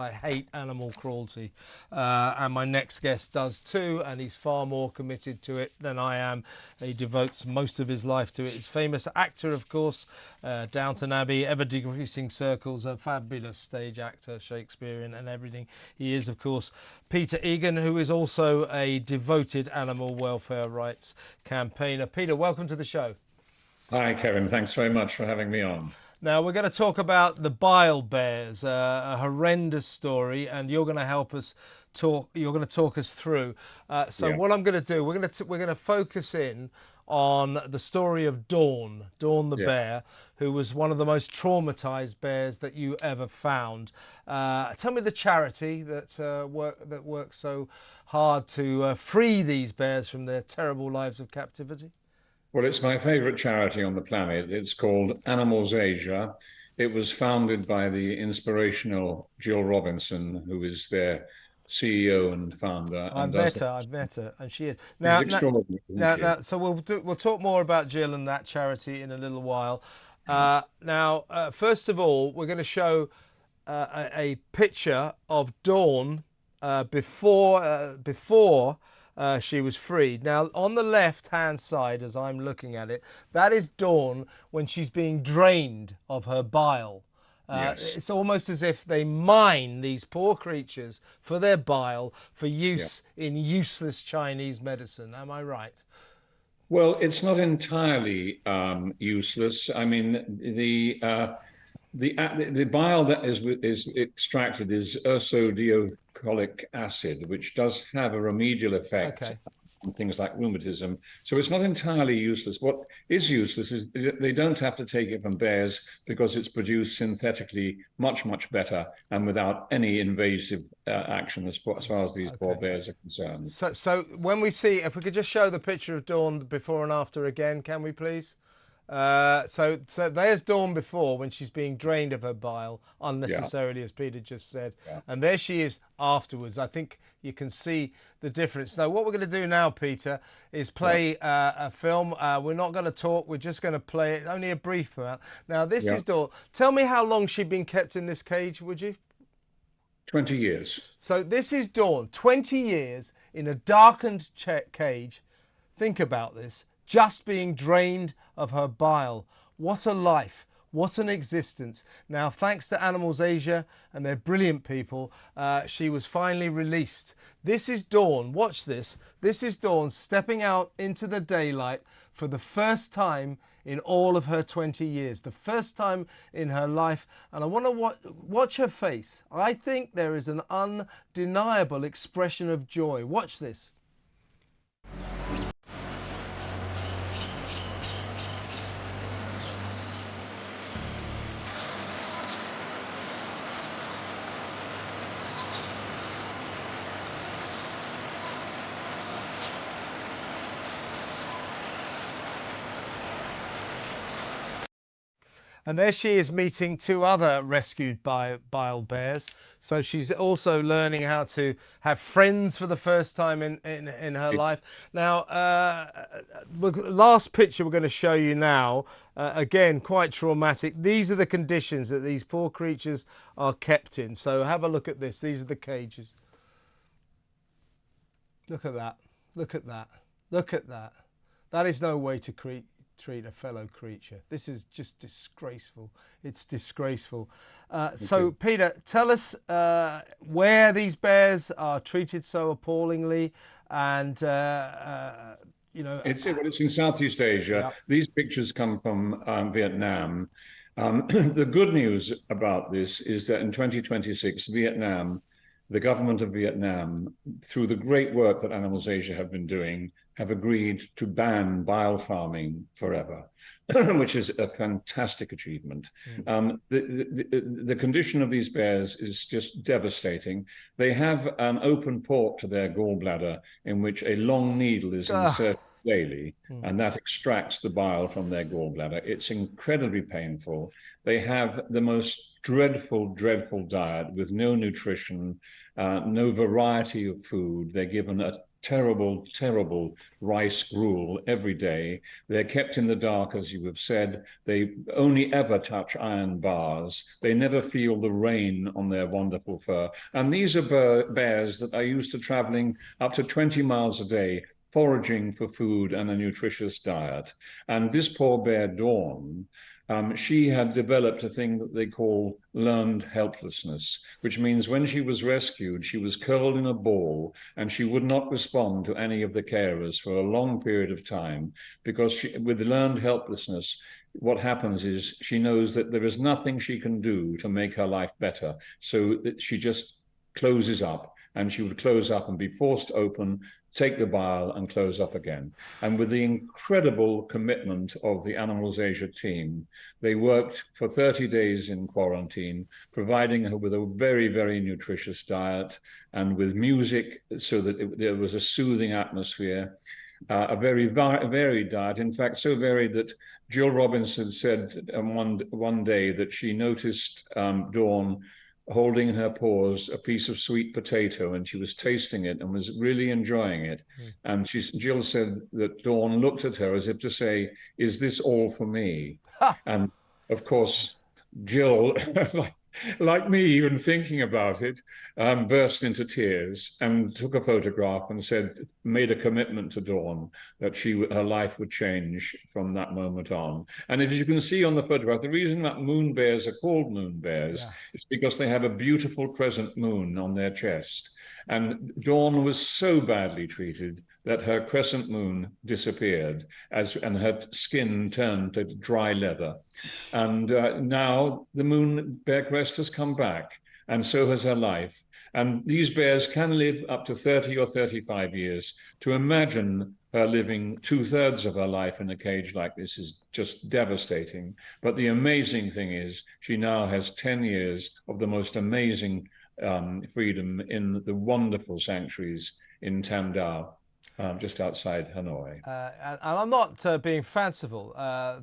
I hate animal cruelty, and my next guest does too, and he's far more committed to it than I am. He devotes most of his life to it. He's a famous actor, of course, Downton Abbey, Ever Decreasing Circles, a fabulous stage actor, Shakespearean and everything. He is, of course, Peter Egan, who is also a devoted animal welfare rights campaigner. Peter, welcome to the show. Hi, Kevin. Thanks very much for having me on. Now we're going to talk about the Bile bears, a horrendous story, and you're going to help us talk. You're going to talk us through. So Yeah. what I'm going to do, we're going to focus in on the story of Dawn, Dawn the Yeah. bear, who was one of the most traumatized bears that you ever found. Tell me the charity that works so hard to free these bears from their terrible lives of captivity. Well, it's my favorite charity on the planet. It's called Animals Asia. It was founded by the inspirational Jill Robinson, who is their CEO and founder, and does that. I've met her, and she is She's now. extraordinary, isn't she? So we'll talk more about Jill and that charity in a little while. Yeah. First of all, we're going to show a picture of Dawn before she was freed. Now, on the left-hand side, as I'm looking at it, that is Dawn when she's being drained of her bile. Yes. It's almost as if they mine these poor creatures for their bile for Yeah. use in useless Chinese medicine. Am I right? Well, it's not entirely useless. I mean, the bile that is extracted is ursodeoxycholic acid, which does have a remedial effect Okay. on things like rheumatism. So it's not entirely useless. What is useless is they don't have to take it from bears because it's produced synthetically much better and without any invasive action as far as these poor Okay. bears are concerned. So when we see, if we could just show the picture of Dawn before and after again, can we please? So there's Dawn before when she's being drained of her bile Yeah, unnecessarily, as Peter just said, yeah, and there she is afterwards. I think you can see the difference. Now, what we're going to do now, Peter, is yeah, play a film. We're not going to talk. We're just going to play it, only a brief amount. Now, this yeah. is Dawn. Tell me how long she'd been kept in this cage, would you? 20 years. So this is Dawn, 20 years in a darkened cage. Think about this, just being drained of her bile. What a life. What an existence. Now, thanks to Animals Asia and their brilliant people, she was finally released. This is Dawn. Watch this. This is Dawn stepping out into the daylight for the first time in all of her 20 years. The first time in her life. And I want to watch her face. I think there is an undeniable expression of joy. Watch this. And there she is meeting two other rescued bile bears. So she's also learning how to have friends for the first time in her life. Now, last picture we're going to show you now, again, quite traumatic. These are the conditions that these poor creatures are kept in. So have a look at this. These are the cages. Look at that. Look at that. Look at that. That is no way to treat a fellow creature. This is just disgraceful. It's disgraceful. So, Peter, tell us where these bears are treated so appallingly, and you know. It's in Southeast Asia. Yeah. These pictures come from Vietnam. The good news about this is that in 2026, Vietnam, the government of Vietnam, through the great work that Animals Asia have been doing, have agreed to ban bile farming forever, which is a fantastic achievement. The condition of these bears is just devastating. They have an open port to their gallbladder in which a long needle is Ah. inserted daily, and that extracts the bile from their gallbladder. It's incredibly painful. They have the most dreadful diet with no nutrition, no variety of food. They're given a terrible, terrible rice gruel every day. They're kept in the dark, as you have said. They only ever touch iron bars. They never feel the rain on their wonderful fur. And these are bears that are used to traveling up to 20 miles a day, foraging for food and a nutritious diet. And this poor bear, Dawn, she had developed a thing that they call learned helplessness, which means when she was rescued, she was curled in a ball and she would not respond to any of the carers for a long period of time because with learned helplessness, what happens is she knows that there is nothing she can do to make her life better. So that she just closes up, and she would close up and be forced to open, take the bile and close up again. And with the incredible commitment of the Animals Asia team, they worked for 30 days in quarantine, providing her with a very, very nutritious diet and with music so that there was a soothing atmosphere. A very varied diet, in fact, so varied that Jill Robinson said one day that she noticed Dawn holding in her paws a piece of sweet potato, and she was tasting it and was really enjoying it. And Jill said that Dawn looked at her as if to say, "Is this all for me?" And of course, Jill, like me, even thinking about it, burst into tears and took a photograph and made a commitment to Dawn that her life would change from that moment on. And as you can see on the photograph, the reason that moon bears are called moon bears is because they have a beautiful crescent moon on their chest. And Dawn was so badly treated that her crescent moon disappeared and her skin turned to dry leather. And now the moon bear crest has come back, and so has her life. And these bears can live up to 30 or 35 years. To imagine her living 2/3 of her life in a cage like this is just devastating. But the amazing thing is she now has 10 years of the most amazing freedom in the wonderful sanctuaries in Tam Dao, just outside Hanoi. And I'm not being fanciful.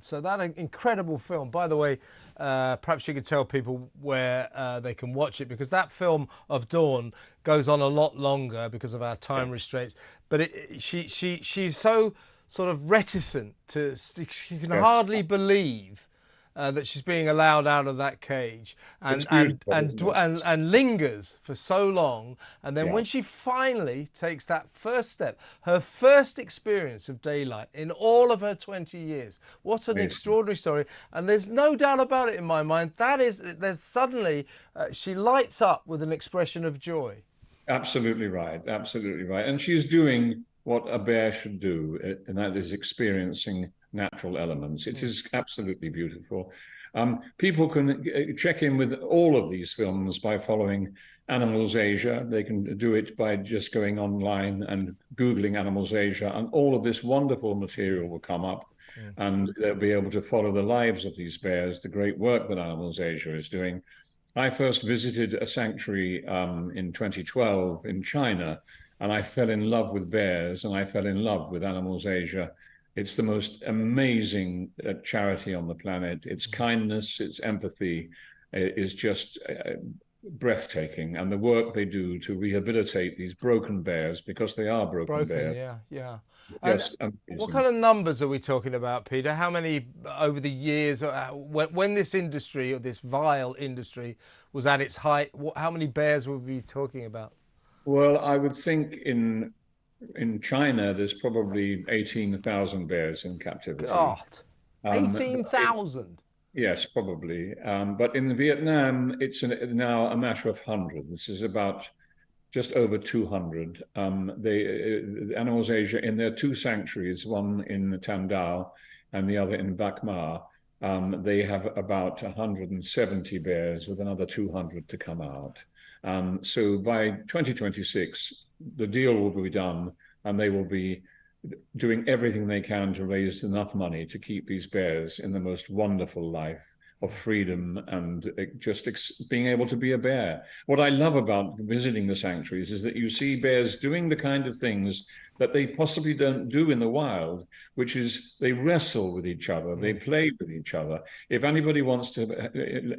So that incredible film, by the way, perhaps you could tell people where they can watch it, because that film of Dawn goes on a lot longer because of our time restraints. But she's so sort of reticent she can hardly believe that she's being allowed out of that cage, and lingers for so long, and then when she finally takes that first step, her first experience of daylight in all of her 20 years. What an extraordinary story! And there's no doubt about it in my mind. There's suddenly she lights up with an expression of joy. Absolutely right. Absolutely right. And she's doing what a bear should do, and that is experiencing natural elements. It is absolutely beautiful. People can check in with all of these films by following Animals Asia. They can do it by just going online and Googling Animals Asia, and all of this wonderful material will come up. And they'll be able to follow the lives of these bears, the great work that Animals Asia is doing. I first visited a sanctuary in 2012 in China, and I fell in love with bears, and I fell in love with Animals Asia. It's the most amazing charity on the planet. Its kindness, its empathy is just breathtaking. And the work they do to rehabilitate these broken bears, because they are broken bears. Yeah. Just what kind of numbers are we talking about, Peter? How many over the years, when this industry, or this vile industry, was at its height, how many bears were we talking about? Well, I would think in China, there's probably 18,000 bears in captivity. God, 18,000? Yes, probably. But in Vietnam, it's now a matter of hundreds. This is about just over 200. Animals Asia, in their two sanctuaries, one in Tam Dao and the other in Bac Ma, they have about 170 bears with another 200 to come out. So by 2026, the deal will be done, and they will be doing everything they can to raise enough money to keep these bears in the most wonderful life of freedom and just being able to be a bear. What I love about visiting the sanctuaries is that you see bears doing the kind of things that they possibly don't do in the wild, which is they wrestle with each other, they play with each other. If anybody wants to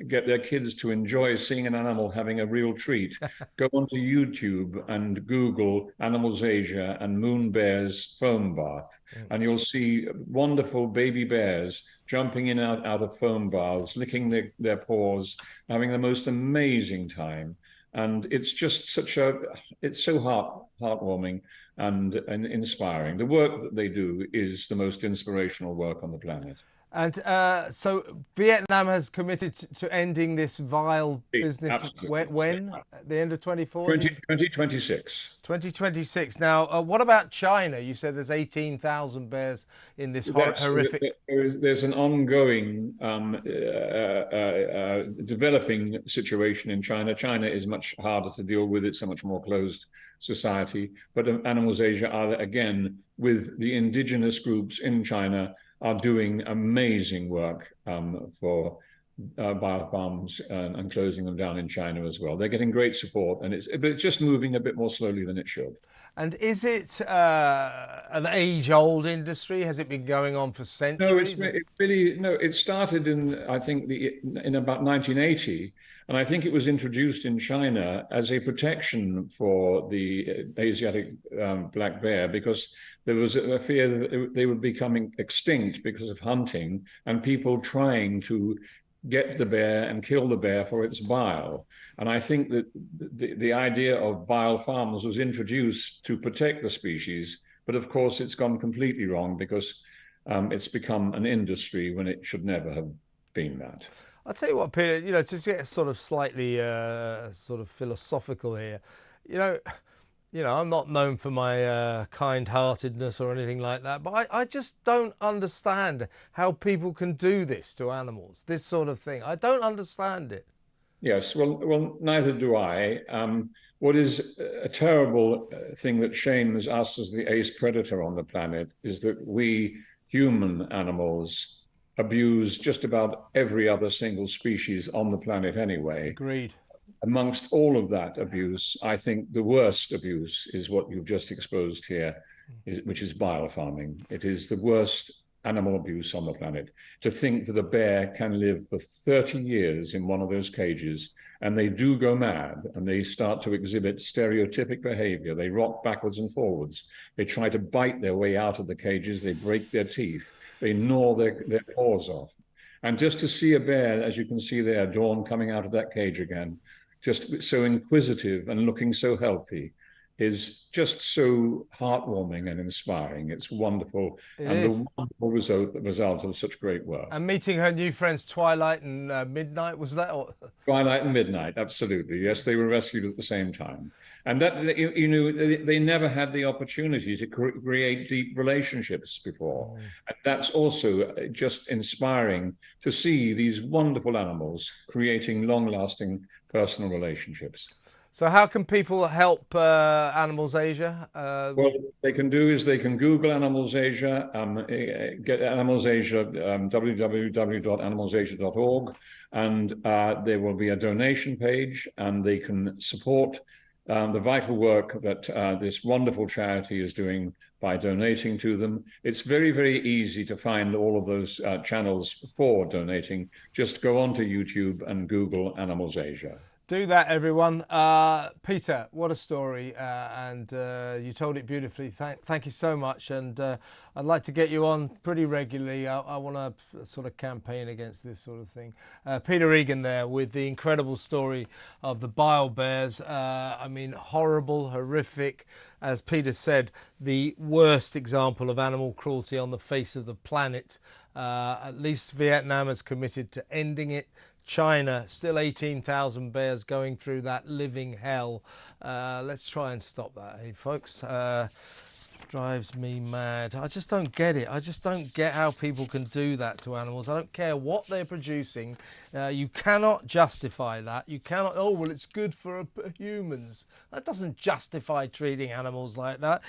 get their kids to enjoy seeing an animal having a real treat, go onto YouTube and Google Animals Asia and moon bears foam bath, and you'll see wonderful baby bears jumping in and out of foam baths, licking their paws, having the most amazing time. And it's just it's so heartwarming and inspiring. The work that they do is the most inspirational work on the planet. And so Vietnam has committed to ending this vile business. When? At the end of 2026. 2026. Now, what about China? You said there's 18,000 bears in this horrific. There's an ongoing developing situation in China. China is much harder to deal with. It's a much more closed society. But Animals Asia are, again, with the indigenous groups in China, are doing amazing work for biofarms and closing them down in China as well. They're getting great support, but it's just moving a bit more slowly than it should. And is it an age-old industry? Has it been going on for centuries? No, it started I think in about 1980, and I think it was introduced in China as a protection for the Asiatic black bear, because there was a fear that they would be becoming extinct because of hunting and people trying to get the bear and kill the bear for its bile. And I think that the idea of bile farms was introduced to protect the species, but of course it's gone completely wrong because it's become an industry when it should never have been that. I'll tell you what, Peter, to get sort of slightly sort of philosophical here, I'm not known for my kind-heartedness or anything like that, but I just don't understand how people can do this to animals, this sort of thing. I don't understand it. Yes, well, neither do I. What is a terrible thing that shames us as the ace predator on the planet is that we human animals abuse just about every other single species on the planet anyway. Agreed. Amongst all of that abuse, I think the worst abuse is what you've just exposed here, which is bile farming. It is the worst animal abuse on the planet. To think that a bear can live for 30 years in one of those cages, and they do go mad, and they start to exhibit stereotypic behavior. They rock backwards and forwards. They try to bite their way out of the cages. They break their teeth. They gnaw their paws off. And just to see a bear, as you can see there, Dawn coming out of that cage again, just so inquisitive and looking so healthy, is just so heartwarming and inspiring. It's wonderful, the wonderful result of such great work. And meeting her new friends, Twilight and Midnight, was that? Twilight and Midnight, absolutely. Yes, they were rescued at the same time. And that, they never had the opportunity to create deep relationships before. And that's also just inspiring to see these wonderful animals creating long-lasting personal relationships. So how can people help Animals Asia? Well, what they can do is they can Google Animals Asia, get Animals Asia, www.animalsasia.org, and there will be a donation page, and they can support the vital work that this wonderful charity is doing by donating to them. It's very, very easy to find all of those channels for donating. Just go onto YouTube and Google Animals Asia. Do that, everyone. Peter, what a story, and you told it beautifully. Thank you so much, and I'd like to get you on pretty regularly. I want to sort of campaign against this sort of thing. Peter Egan there with the incredible story of the Bile bears. I mean, horrible, horrific. As Peter said, the worst example of animal cruelty on the face of the planet. At least Vietnam has committed to ending it. China, still 18,000 bears going through that living hell. Let's try and stop that, hey, folks. Drives me mad. I just don't get it. I just don't get how people can do that to animals. I don't care what they're producing. You cannot justify that. You cannot, oh, well, it's good for humans. That doesn't justify treating animals like that.